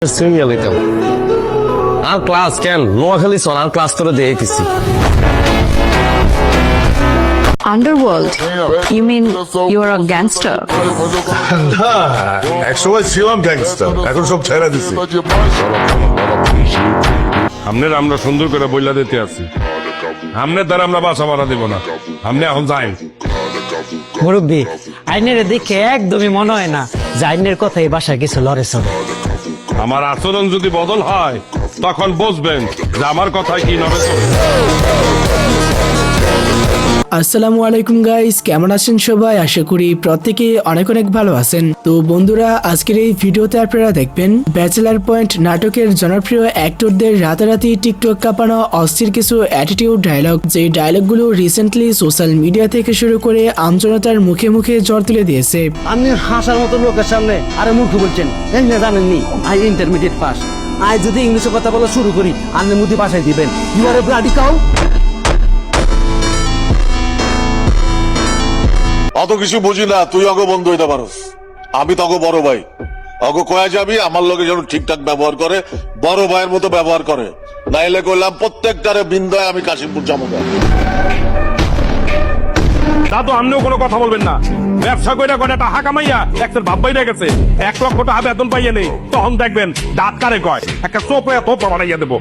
সিরিয়ালিতেও আর class কেন নোয়াখালী সন আর class তোরা দেখেছি Underworld? You mean you're a gangster? একসময় ছিলাম গ্যাংস্টার, এখন সব ছেড়ে দিছি। আমনের আমরা সুন্দর করে বইলা দিতে আছি, আমনের দ্বারা আমরা বাসা মারা দিব না। আমনে এখন যাই মুরব্বী, আইনের দেখে একদমই মনে হয় না যে আইনের কথা এই বাসায় কিছু লড়ে চলে। আমার আচরণ যদি বদল হয় তখন বুঝবেন যে আমার কথায় কি নবে। আসসালামু আলাইকুম গাইস, কেমন আছেন সবাই? আশা করি প্রত্যেকে অনেক অনেক ভালো আছেন। তো বন্ধুরা, আজকের এই ভিডিওতে আপনারা দেখবেন ব্যাচেলার পয়েন্ট নাটকের জনপ্রিয় অ্যাক্টরদের রাতারাতি টিকটক কাঁপানো অস্থির কিছু অ্যাটিটিউড ডায়লগ, যে ডায়লগগুলো রিসেন্টলি সোশ্যাল মিডিয়া থেকে শুরু করে আমজনতার মুখে মুখে জ্বর তুলে দিয়েছে। আপনি হাসার মতো লোকের সামনে আরে মূর্খ বলছেন, এমনি জানেননি আই ইন্টারমিডিয়েট পাস। আই যদি ইংলিশে কথা বলা শুরু করি আপনি মুদি পাশায় দিবেন। You are a bloody cow. অত কিছু বুঝি না, তুই অগ বন্ধু হইতে পারস, আমি তগ বড় ভাই। অগ কয়া যাবি আমার লোকে যেন ঠিকঠাক ব্যবহার করে, বড় ভাইয়ের মতো ব্যবহার করে, নাইলে কইলাম প্রত্যেকটারে বিন্দায় আমি কাশিমপুর যাবো। দাদু আমনেও কোনো কথা বলবেন না। ব্যবসা কইরা কয়টা টাকা কামাইয়া একটা ভাব বাইরে গেছে, 1 লক্ষ টাকা বেতন পাইয়ে নেই, তখন দেখবেন দাঁত কারে কয় একটা চোপে তোপ বানাইয়া দেবো।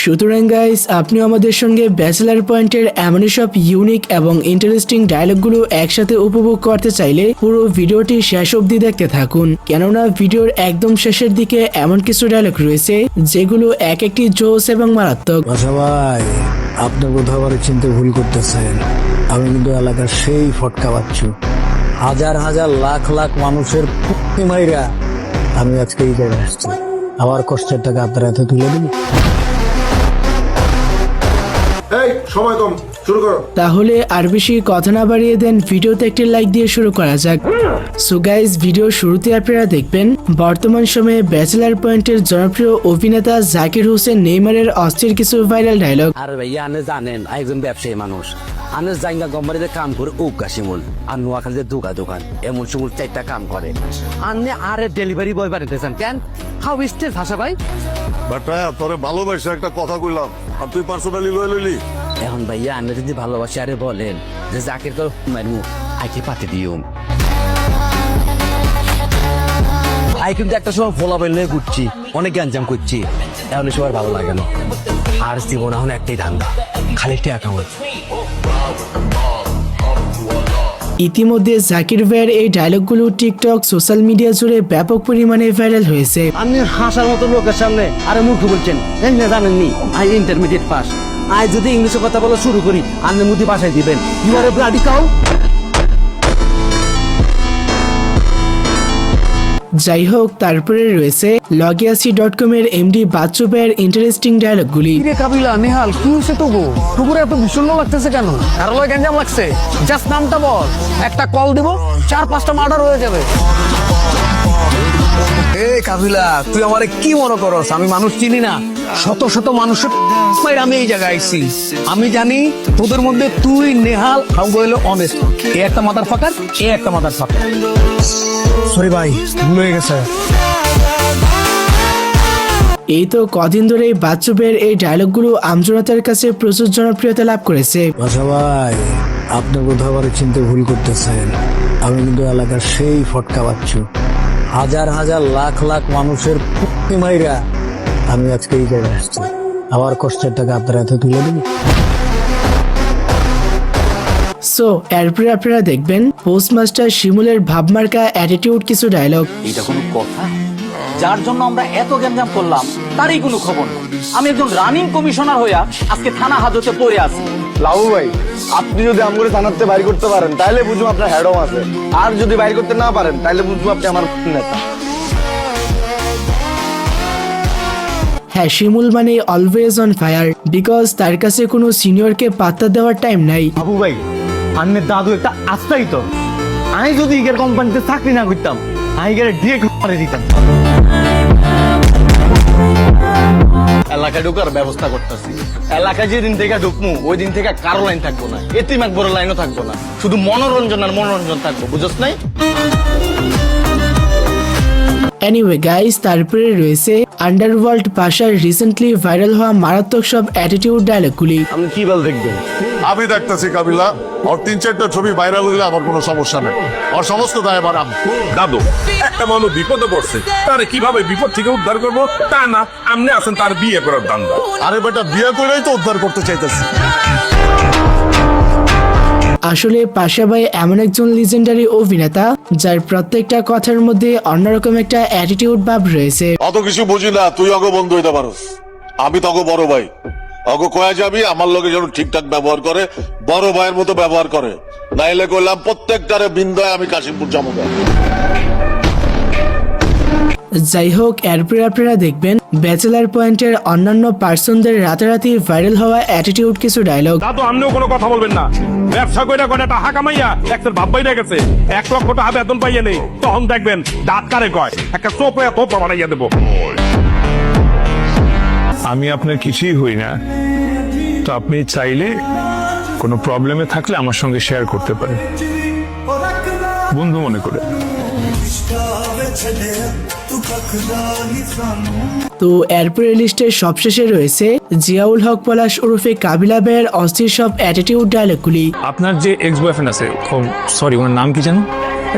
সুতরাং গাইস, আপনি আমাদের সঙ্গে ব্যাচেলার পয়েন্টের এমনই সব ইউনিক এবং ইন্টারেস্টিং ডায়লগগুলো একসাথে উপভোগ করতে চাইলে পুরো ভিডিওটি শেষ অবধি দেখতে থাকুন, কেননা ভিডিওর একদম শেষের দিকে এমন কিছু ডায়লগ রয়েছে যেগুলো এক একটি জোস এবং মারাত্মক। ভাই, আপনি কোথাও আবার চিনতে ভুল করতেছেন। আমি কিন্তু এলাকার সেই ফটকা বাচ্চু, হাজার হাজার লাখ লাখ মানুষের পুক্তি মাইরা আমি আজকে এই জায়গায় আসছি। আমার কষ্টের টাকা আপনার হাতে তুলে দিন। তাহলে আর বেশি কথা না বাড়িয়ে দেন, ভিডিওতে একটি লাইক দিয়ে শুরু করা যাক। সো গাইস, ভিডিও শুরুতে আপনারা দেখবেন বর্তমান সময়ে ব্যাচেলার পয়েন্টের জনপ্রিয় অভিনেতা জাকির হোসেন নেইমারের অস্থির কিছু ভাইরাল ডায়লগ। আরে ভাইয়া আপনি জানেন একজন ব্যবসায়ী মানুষ, আমি জাইঙ্গা কোম্পানিতে কাম করে শিমুল আর নোয়াখালীতে দোকান এমন শিমুল 4টা কাম করে। আপনি আরে ডেলিভারি বয় বানাইতেছেন কেন? হাউ স্টেজ ভাষা ভাই। বাট তোরে ভালোবাসে একটা কথা কইলাম আর তুই পার্সোনালি লয়ে লইলি। এখন ভাইয়া আপনি যদি ভালোবাসি আরে বলেন যে জাকির তো মারমু আইকে পাতে দিও। আই কিন্তু একটা সময় ফোলা বেলে ঘুরছি, অনেক গ্যাঞ্জাম করছি, তাহলে সবার ভালো লাগে না। আর জীবন এখন একটাই ধান্দা, খালি টাকা কামাই। ইতিমধ্যে জাকির ভাইয়ের এই ডায়লগগুলো টিকটক সোশ্যাল মিডিয়া জুড়ে ব্যাপক পরিমাণে ভাইরাল হয়েছে। আপনি হাসার মতো লোকের সামনে আরে মূর্খ বলছেন, এমনি জানেননি আই ইন্টারমিডিয়েট পাস। আই যদি ইংলিশে কথা বলা শুরু করি আপনি মুদি পাশায় দিবেন। You are a bloody cow. যাই হোক, তারপরে রয়েছে logiasi.com এর এমডি বাচ্চু ভাইয়ের ইন্টারেস্টিং ডায়লগগুলি। কিরে কাবিলা, নেহাল, কি হয়েছে তবু? টুকুরে এত বিষণ্ণ লাগতেছে কেন? কারো লয় গ্যাঞ্জাম লাগছে? জাস্ট নামটা বল, একটা কল দিব, 4-5টা মার্ডার হয়ে যাবে। এই কাবিলা, তুই আমারে কি মনে করস? আমি মানুষ চিনি না? শত শত মানুষের আমি এই জায়গায় আইছি। আমি জানি তোদের মধ্যে তুই, নেহাল, হইলো অনেস্ট। এ একটা মাথার ফাঁকার, এ একটা মাথার ফাঁকার। সরি ভাই, ভুল হয়ে গেছে। এই তো কদিন ধরে বাচ্চু ভাইয়ের এই ডায়লগগুলো আমজনতার কাছে প্রচুর জনপ্রিয়তা লাভ করেছে। ভাই, আপনি কোথাও আবার চিনতে ভুল করতেছেন। আমি কিন্তু এলাকার সেই ফটকা বাচ্চু, হাজার হাজার লাখ লাখ মানুষের পুক্তি মাইরা আমি আজকে এই জায়গায় আসছি। আমার কষ্টের টাকা আপনার হাতে তুলে দিন। সো এরপরে আপনারা দেখবেন পোস্টমাস্টার শিমুলের ভাবমার্কা অ্যাটিটিউড কিছু ডায়লগ। এটা কোনো কথা? যার জন্য আমরা এত গ্যাঞ্জাম করলাম তারই কোনো খবর নেই। আমি একজন রানিং কমিশনার হইয়া আজকে থানা হাজতে পড়ে আছি। লাভু ভাই, আপনি যদি আমগুলো থানাতে বাইর করতে পারেন তাহলে বুঝবো আপনার হেডও আছে, আর যদি বাইর করতে না পারেন তাহলে বুঝবো আপনি আমার নেতা। হ্যাঁ, শিমুল মানে অলওয়েজ অন ফায়ার, বিকজ তার কাছে কোনো সিনিয়রকে পাত্তা দেওয়ার টাইম নাই। বাবু ভাই, আন্নের দাদু একটা আস্তাই তো। আমি যদি ইগের কোম্পানিতে চাকরি না করতাম, আমি ইগের ডিরেক্ট মারে দিতাম। এলাকায় ঢুকার ব্যবস্থা করতেছি। এলাকায় যেদিন থেকে ঢুকমু ওই দিন থেকে কারো লাইন থাকবো না, এতিম এক বড় লাইনও থাকবো না, শুধু মনোরঞ্জন আর মনোরঞ্জন থাকবো, বুঝছ নাই? এনিওয়ে গাইস, তারপরে রয়েছে আন্ডারওয়ার্ল্ড পাশার রিসেন্টলি ভাইরাল হওয়া মারাত্মক সব অ্যাটিটিউড ডায়লগগুলি। আপনি কি বল দেখবেন? আমি দেখতেছি কাবিলা, ওর 3-4টা ছবি ভাইরাল হইলে আমার কোনো সমস্যা নেই, ওর সমস্ত দায়ভার আমি। দাদু, একটা মানুষ বিপদে পড়ছে, তারে কিভাবে বিপদ থেকে উদ্ধার করবো তা না আপনি আছেন তার বিয়ে করার দান্দা। আরে বেটা, বিয়ে করেই তো উদ্ধার করতে চাইতেছি। আসলে পাশা ভাই এমন একজন লিজেন্ডারি অভিনেতা যার প্রত্যেকটা কথার মধ্যে অন্যরকম একটা অ্যাটিটিউড ভাব রয়েছে। অত কিছু বুঝি না, তুই অগো বন্ধু হইতে পারস, আমি তগো বড় ভাই। অগো কয়া যাবি আমার লগে যেন ঠিকঠাক ব্যবহার করে, বড় ভাইয়ের মতো ব্যবহার করে, নাইলে কইলাম প্রত্যেকটারে বিন্দায় আমি কাশিমপুর যাবো। যাই হোক, এরপরে আপনারা দেখবেন ব্যাচেলার পয়েন্টের অন্যান্য পার্সনদের রাতারাতি ভাইরাল হওয়া অ্যাটিটিউড কিছু ডায়লগ। দাদু আপনিও কোনো কথা বলবেন না। ব্যবসা কইরা কয়টা টাকা কামাইয়া একটার ভাববাই গেছে 1 লক্ষ টাকা বেতন পাইয়ে নেই, তখন দেখবেন দাঁত কারে কয় একটা চোপে তোপা বানাইয়া দেবো। আমি আপনার কিছুই হই না, তো আপনি চাইলে কোনো প্রবলেমে থাকলে আমার সঙ্গে শেয়ার করতে পারেন, বন্ধু মনে করে। তো এরপরে লিস্টের সবশেষে রয়েছে জিয়াউল হক পলাশ ওরফে কাবিলা ভাইয়ের অস্থির সব অ্যাটিটিউড ডায়লগগুলি। আপনার যে এক্স বয়ফ্রেন্ড আছে, সরি ওনার নাম কি জানো?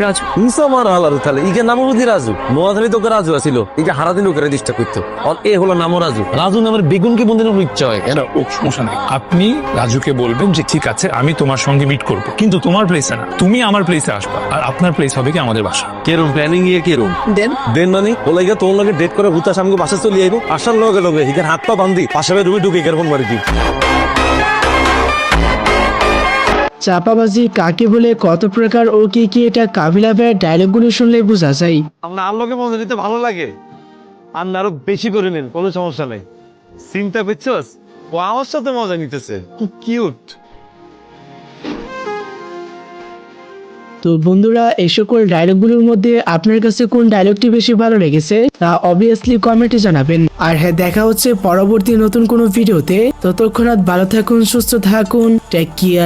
রাজু ইসা মার হালার তাহলে ইকে নাম বুঝি রাজু, নোয়াখালী তোকে রাজু আছিল, ইকে হারাদিন ওকে ডিস্টার্ব করতো, আর এ হলো নামও রাজু। রাজু নামের বেগুন কি বন্ধুর ইচ্ছা হয় কেন? ও সমস্যা নেই, আপনি রাজুকে বলবেন যে ঠিক আছে আমি তোমার সঙ্গে মিট করব, কিন্তু তোমার প্লেসে না, তুমি আমার প্লেসে আসবা, আর আপনার প্লেস হবে কি আমাদের বাসা। কেরম প্ল্যানিং ইয়ে কেরম দেন মানে ওলা গিয়ে তোর লগে ডেট করে ভূতাস আমাকে বাসা চলে আইবো, আসার লগে লগে হিকের হাত পা বান্ধি পাশে রুমে ঢুকে কেরম মারি দিই। চাপাবাজি কাকে বলে, কত প্রকার ও কি কি, এটা কাবিলা ভাইয়ের ডায়লগগুলো শুনলে বোঝা যায়। আমরা আর লগে মজা নিতে ভালো লাগে, আর আরো বেশি করে নেন, কোনো সমস্যা নেই। চিন্তা করছস ও আমার সাথে মজা নিতেছে, খুব কিউট। তো বন্ধুরা, এই সকল ডায়লগগুলোর মধ্যে আপনার কাছে কোন ডায়লগটি বেশি ভালো লেগেছে তা অবভিয়াসলি কমেন্টে জানাবেন। আর হ্যাঁ, দেখা হচ্ছে পরবর্তী নতুন কোনো ভিডিওতে। ততক্ষণাৎ ভালো থাকুন, সুস্থ থাকুন, টেক কেয়ার।